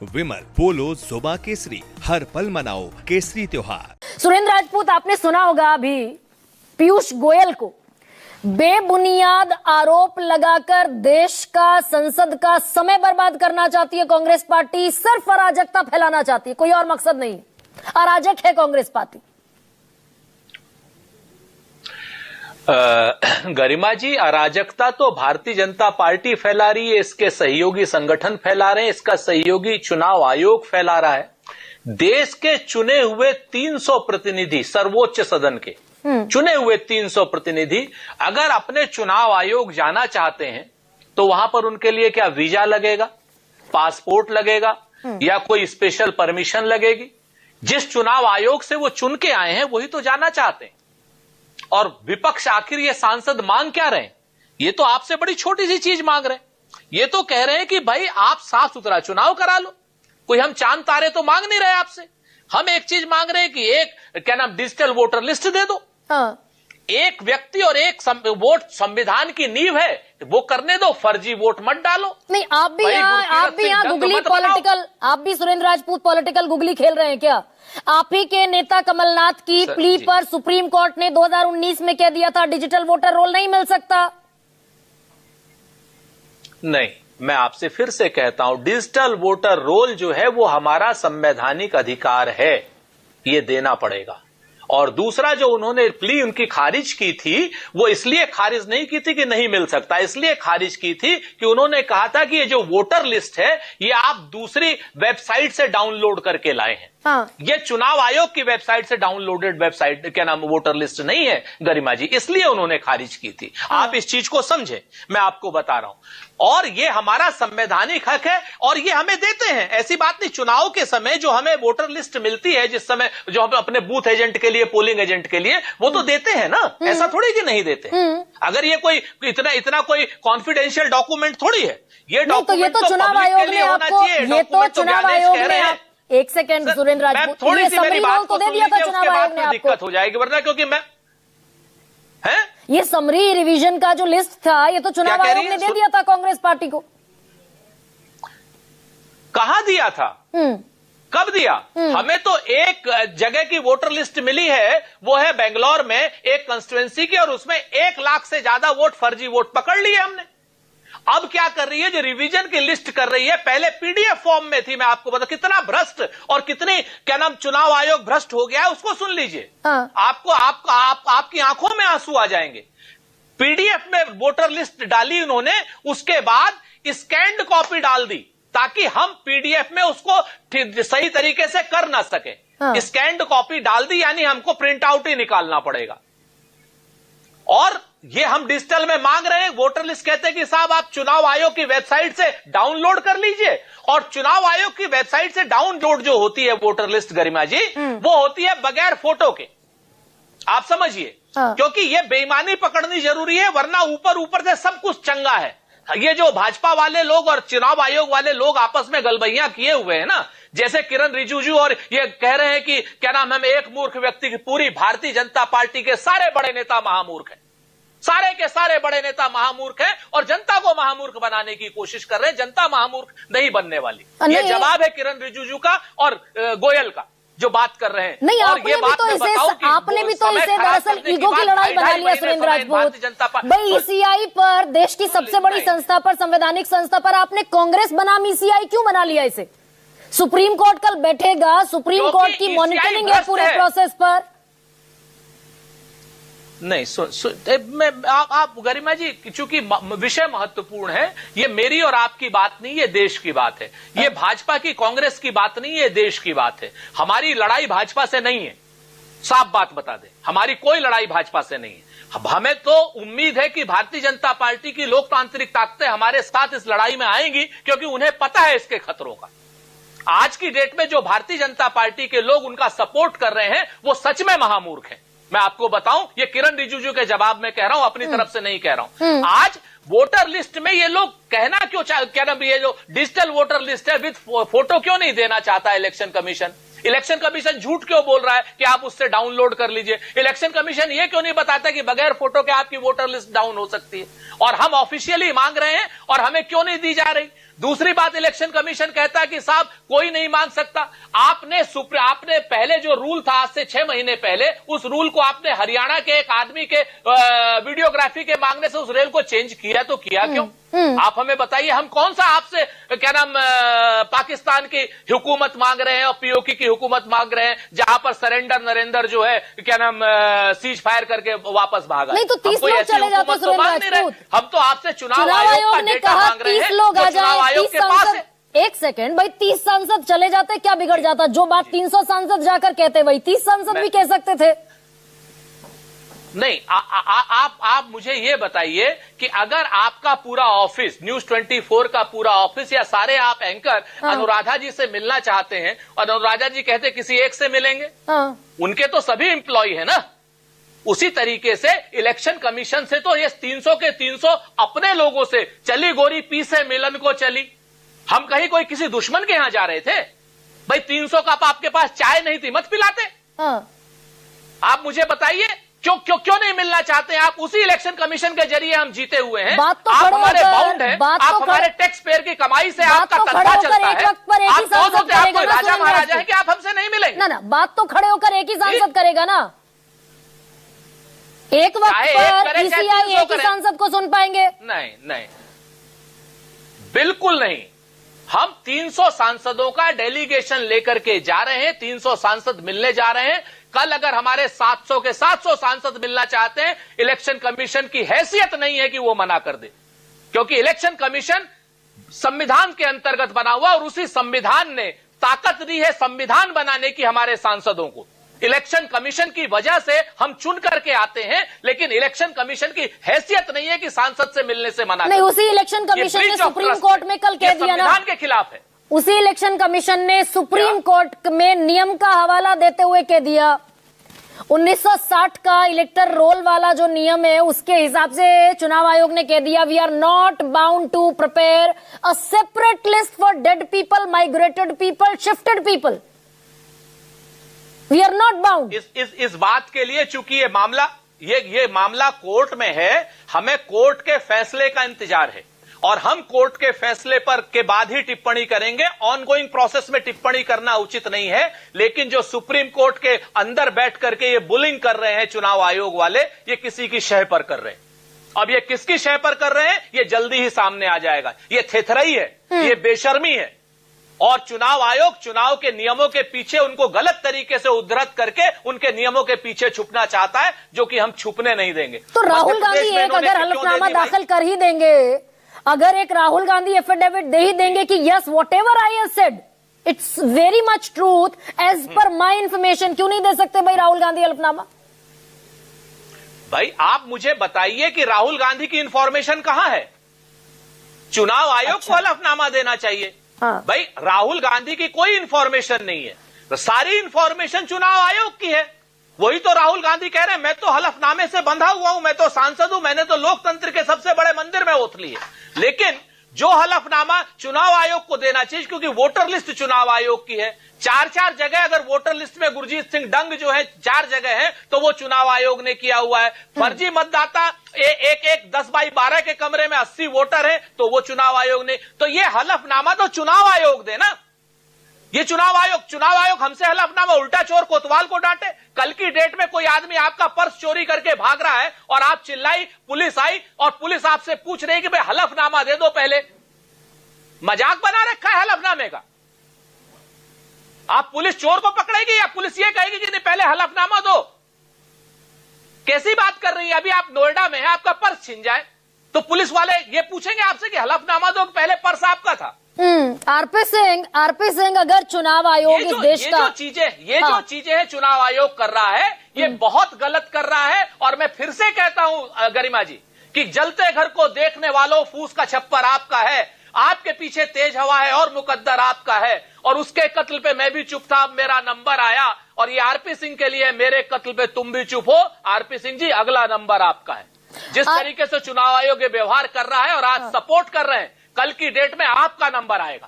विमल, पोलो, जोबा केसरी, हर पल मनाओ केसरी त्योहार। सुरेंद्र राजपूत, आपने सुना होगा अभी पीयूष गोयल को बेबुनियाद आरोप लगाकर देश का, संसद का समय बर्बाद करना चाहती है कांग्रेस पार्टी। सिर्फ अराजकता फैलाना चाहती है, कोई और मकसद नहीं। अराजक है कांग्रेस पार्टी। गरिमा जी, अराजकता तो भारतीय जनता पार्टी फैला रही है, इसके सहयोगी संगठन फैला रहे हैं, इसका सहयोगी चुनाव आयोग फैला रहा है। देश के चुने हुए 300 प्रतिनिधि, सर्वोच्च सदन के चुने हुए 300 प्रतिनिधि अगर अपने चुनाव आयोग जाना चाहते हैं तो वहां पर उनके लिए क्या वीजा लगेगा, पासपोर्ट लगेगा या कोई स्पेशल परमिशन लगेगी? जिस चुनाव आयोग से वो चुन के आए हैं वही तो जाना चाहते हैं। और विपक्ष आखिर ये सांसद मांग क्या रहे हैं? ये तो आपसे बड़ी छोटी सी चीज मांग रहे हैं। ये तो कह रहे हैं कि भाई आप साफ सुथरा चुनाव करा लो। कोई हम चांद तारे तो मांग नहीं रहे आपसे। हम एक चीज मांग रहे हैं कि एक क्या नाम डिजिटल वोटर लिस्ट दे दो। हाँ। एक व्यक्ति और एक वोट संविधान की नींव है, वो करने दो। फर्जी वोट मत डालो। नहीं, आप भी यहाँ गुगली पॉलिटिकल, आप भी सुरेंद्र राजपूत पॉलिटिकल गुगली खेल रहे हैं क्या? आप ही के नेता कमलनाथ की प्ली पर सुप्रीम कोर्ट ने 2019 में कह दिया था डिजिटल वोटर रोल नहीं मिल सकता। नहीं, मैं आपसे फिर से कहता हूं, डिजिटल वोटर रोल जो है वो हमारा संवैधानिक अधिकार है, ये देना पड़ेगा। और दूसरा जो उन्होंने प्ली उनकी खारिज की थी, वो इसलिए खारिज नहीं की थी कि नहीं मिल सकता, इसलिए खारिज की थी कि उन्होंने कहा था कि ये जो वोटर लिस्ट है ये आप दूसरी वेबसाइट से डाउनलोड करके लाए हैं। हाँ। ये चुनाव आयोग की वेबसाइट से डाउनलोडेड वेबसाइट क्या नाम वोटर लिस्ट नहीं है गरिमा जी, इसलिए उन्होंने खारिज की थी। हाँ। आप इस चीज को समझे, मैं आपको बता रहा हूं। और ये हमारा संवैधानिक हक है और ये हमें देते हैं। ऐसी बात नहीं, चुनाव के समय जो हमें वोटर लिस्ट मिलती है, जिस समय जो हम अपने बूथ एजेंट के लिए, पोलिंग एजेंट के लिए, वो तो देते हैं ना। ऐसा थोड़ी कि नहीं देते। अगर ये कोई इतना कोई कॉन्फिडेंशियल डॉक्यूमेंट थोड़ी है ये डॉक्यूमेंट, तो चुनाव आयोग ने आपको, ये तो चुनाव आयोग ने, एक सेकंड सुरेंद्र राजपूत, थोड़ी सी मेरी बात को दे दिया था चुनाव आयोग ने आपको। दिक्कत हो जाएगी वरना, क्योंकि मैं ये समरी रिवीजन का जो लिस्ट था ये तो चुनाव आयोग ने दे दिया था कांग्रेस पार्टी को। कहाँ दिया था? कब दिया? हमें तो एक जगह की वोटर लिस्ट मिली है, वो है बेंगलोर में एक कंस्टिट्यूएंसी की, और उसमें 1 लाख से ज्यादा वोट, फर्जी वोट पकड़ लिए हमने। अब क्या कर रही है, जो रिवीजन की लिस्ट कर रही है, पहले पीडीएफ फॉर्म में थी। मैं आपको बता कितना भ्रष्ट और कितनी क्या नाम चुनाव आयोग भ्रष्ट हो गया है, उसको सुन लीजिए। हाँ। आपकी आंखों में आंसू आ जाएंगे। पीडीएफ में वोटर लिस्ट डाली उन्होंने, उसके बाद स्कैन्ड कॉपी डाल दी ताकि हम पीडीएफ में उसको सही तरीके से कर ना सके। हाँ। स्कैन्ड कॉपी डाल दी, यानी हमको प्रिंट आउट ही निकालना पड़ेगा। और ये हम डिजिटल में मांग रहे हैं। वोटर लिस्ट कहते हैं कि साहब आप चुनाव आयोग की वेबसाइट से डाउनलोड कर लीजिए। और चुनाव आयोग की वेबसाइट से डाउनलोड जो होती है वोटर लिस्ट गरिमा जी, वो होती है बगैर फोटो के। आप समझिए। हाँ। क्योंकि ये बेईमानी पकड़नी जरूरी है, वरना ऊपर से सब कुछ चंगा है। ये जो भाजपा वाले लोग और चुनाव आयोग वाले लोग आपस में गलबैयां किए हुए हैं ना, जैसे किरण रिजिजू, और ये कह रहे हैं कि क्या नाम, हम एक मूर्ख व्यक्ति की, पूरी भारतीय जनता पार्टी के सारे बड़े नेता महामूर्ख हैं। सारे के सारे बड़े नेता महामूर्ख हैं और जनता को महामूर्ख बनाने की कोशिश कर रहे हैं। जनता महामूर्ख नहीं बनने वाली। ये जवाब है किरण रिजिजू का और गोयल का जो बात कर रहे हैं। नहीं, आपने भी तो इसे दरअसल ईगो की लड़ाई बना लिया सुरेंद्र राजपूत। भाई ईसीआई पर, देश की सबसे बड़ी संस्था पर, संवैधानिक संस्था पर आपने कांग्रेस बनाम ईसीआई क्यों बना लिया इसे? सुप्रीम कोर्ट कल बैठेगा, सुप्रीम कोर्ट की मॉनिटरिंग है पूरे प्रोसेस पर। नहीं, आप गरिमा जी, चूंकि विषय महत्वपूर्ण है, ये मेरी और आपकी बात नहीं, ये देश की बात है। ये भाजपा की, कांग्रेस की बात नहीं, ये देश की बात है। हमारी लड़ाई भाजपा से नहीं है, साफ बात बता दें। हमारी कोई लड़ाई भाजपा से नहीं है। हमें तो उम्मीद है कि भारतीय जनता पार्टी की लोकतांत्रिक ताकतें हमारे साथ इस लड़ाई में आएंगी, क्योंकि उन्हें पता है इसके खतरों का। आज की डेट में जो भारतीय जनता पार्टी के लोग उनका सपोर्ट कर रहे हैं, वो सच में महामूर्ख हैं। मैं आपको बताऊं, ये किरण रिजिजू के जवाब में कह रहा हूं, अपनी तरफ से नहीं कह रहा हूं। आज वोटर लिस्ट में ये लोग कहना क्यों क्या ना, ये जो डिजिटल वोटर लिस्ट है विद फोटो क्यों नहीं देना चाहता इलेक्शन कमीशन? इलेक्शन कमीशन झूठ क्यों बोल रहा है कि आप उससे डाउनलोड कर लीजिए? इलेक्शन कमीशन ये क्यों नहीं बताता कि बगैर फोटो के आपकी वोटर लिस्ट डाउन हो सकती है? और हम ऑफिशियली मांग रहे हैं और हमें क्यों नहीं दी जा रही? दूसरी बात, इलेक्शन कमीशन कहता है कि साहब कोई नहीं मांग सकता। आपने पहले जो रूल था आज से 6 महीने पहले, उस रूल को आपने हरियाणा के एक आदमी के वीडियोग्राफी के मांगने से उस रेल को चेंज किया, तो किया क्यों? आप हमें बताइए, हम कौन सा आपसे क्या नाम पाकिस्तान की हुकूमत मांग रहे हैं और पीओके की हुकूमत मांग रहे हैं, जहां पर सरेंडर नरेंद्र जो है क्या नाम सीज फायर करके वापस भागा। नहीं तो 30 लोग चले जाते हैं सुरेंद्र राजपूत। हम तो आपसे चुनाव आयोग का डेटा मांग रहे हैं। 30 लोग आ जाए, 30 सांसद, एक सेकंड भाई, 30 सांसद चले जाते क्या बिगड़ जाता? जो बात 300 सांसद जाकर कहते वही 30 सांसद भी कह सकते थे। नहीं, आप मुझे ये बताइए कि अगर आपका पूरा ऑफिस, न्यूज 24 का पूरा ऑफिस या सारे आप एंकर अनुराधा जी से मिलना चाहते हैं और अनुराधा जी कहते किसी एक से मिलेंगे, उनके तो सभी एम्प्लॉय है ना। उसी तरीके से इलेक्शन कमीशन से तो ये 300 के 300 अपने लोगों से चली गोरी पी से मिलन को चली। हम कहीं कोई किसी दुश्मन के यहां जा रहे थे? भाई 300 कप आपके पास चाय नहीं थी, मत पिलाते। आप मुझे बताइए क्यों नहीं मिलना चाहते आप? उसी इलेक्शन कमीशन के जरिए हम जीते हुए हैं। बात तो आप हमारे बाउंड हैं, आप हमारे टैक्स पेयर की कमाई से आपका तनख्वाह चलता है। आप दोनों से आप कोई राजा महाराजा है कि आप हमसे नहीं मिलेंगे? ना, बात तो खड़े होकर एक ही सांसद करेगा ना। एक वक्त पर ईसीआई एक ही सांसद को सुन पाएंगे? नहीं, बिल्कुल नहीं। हम 300 सांसदों का डेलीगेशन लेकर के जा रहे हैं, 300 सांसद मिलने जा रहे हैं। कल अगर हमारे 700 के 700 सांसद मिलना चाहते हैं, इलेक्शन कमीशन की हैसियत नहीं है कि वो मना कर दे, क्योंकि इलेक्शन कमीशन संविधान के अंतर्गत बना हुआ और उसी संविधान ने ताकत दी है संविधान बनाने की हमारे सांसदों को। इलेक्शन कमीशन की वजह से हम चुन करके आते हैं, लेकिन इलेक्शन कमीशन की हैसियत नहीं है कि सांसद से मिलने से मना नहीं। उसी इलेक्शन कमीशन ने सुप्रीम कोर्ट में कल कह दिया ना, संविधान के खिलाफ है। उसी इलेक्शन कमीशन ने सुप्रीम कोर्ट में नियम का हवाला देते हुए कह दिया 1960 का इलेक्टर रोल वाला जो नियम है उसके हिसाब से चुनाव आयोग ने कह दिया we are not bound to prepare a separate list for dead people, migrated people, shifted people. We are not bound. इस बात के लिए चूंकि ये मामला कोर्ट में है, हमें कोर्ट के फैसले का इंतजार है और हम कोर्ट के फैसले पर के बाद ही टिप्पणी करेंगे। ऑनगोइंग प्रोसेस में टिप्पणी करना उचित नहीं है, लेकिन जो सुप्रीम कोर्ट के अंदर बैठ करके ये बुलिंग कर रहे हैं चुनाव आयोग वाले, ये किसी की शह पर कर रहे हैं। अब ये किसकी शह पर कर रहे हैं ये जल्दी ही सामने आ जाएगा। ये थेथरई है, ये बेशर्मी है और चुनाव आयोग चुनाव के नियमों के पीछे उनको गलत तरीके से उद्धृत करके उनके नियमों के पीछे छुपना चाहता है, जो कि हम छुपने नहीं देंगे। तो राहुल गांधी एक अगर हलफनामा दाखिल कर ही देंगे, अगर एक राहुल गांधी एफिडेविट दे ही देंगे कि yes whatever I have said it's very much truth as per my information, क्यों नहीं दे सकते भाई राहुल गांधी हलफनामा? भाई आप मुझे बताइए कि राहुल गांधी की इंफॉर्मेशन कहां है? चुनाव आयोग को हलफनामा देना चाहिए। भाई राहुल गांधी की कोई इंफॉर्मेशन नहीं है, तो सारी इंफॉर्मेशन चुनाव आयोग की है। वही तो राहुल गांधी कह रहे हैं मैं तो हलफनामे से बंधा हुआ हूं, मैं तो सांसद हूं, मैंने तो लोकतंत्र के सबसे बड़े मंदिर में ओथ ली है। लेकिन जो हलफनामा चुनाव आयोग को देना चाहिए, क्योंकि वोटर लिस्ट चुनाव आयोग की है। 4 जगह अगर वोटर लिस्ट में गुरजीत सिंह डंग जो है 4 जगह है, तो वो चुनाव आयोग ने किया हुआ है। फर्जी मतदाता एक 10x12 के कमरे में 80 वोटर है, तो वो चुनाव आयोग ने। तो ये हलफनामा तो चुनाव आयोग दे ना। ये चुनाव आयोग हमसे हलफनामा, उल्टा चोर कोतवाल को डांटे। कल की डेट में कोई आदमी आपका पर्स चोरी करके भाग रहा है और आप चिल्लाई, पुलिस आई और पुलिस आपसे पूछ रही कि भाई हलफनामा दे दो पहले। मजाक बना रखा है हलफनामे का। आप पुलिस चोर को पकड़ेगी या पुलिस ये कहेगी कि नहीं पहले हलफनामा दो? कैसी बात कर रही है? अभी आप नोएडा में है, आपका पर्स छिन जाए तो पुलिस वाले ये पूछेंगे आपसे कि हलफनामा दो, पहले पर्स आपका था। आरपी सिंह अगर चुनाव आयोग इस देश का जो चीजें है चुनाव आयोग कर रहा है, ये बहुत गलत कर रहा है। और मैं फिर से कहता हूं गरिमा जी कि जलते घर को देखने वालों, फूस का छप्पर आपका है, आपके पीछे तेज हवा है और मुकद्दर आपका है। और उसके कत्ल पे मैं भी चुप था, अब मेरा नंबर आया। और ये आरपी सिंह के लिए मेरे कत्ल पे तुम भी चुप हो। आरपी सिंह जी अगला नंबर आपका है। जिस तरीके से चुनाव आयोग ये व्यवहार कर रहा है और आज सपोर्ट कर रहे हैं, कल की डेट में आपका नंबर आएगा।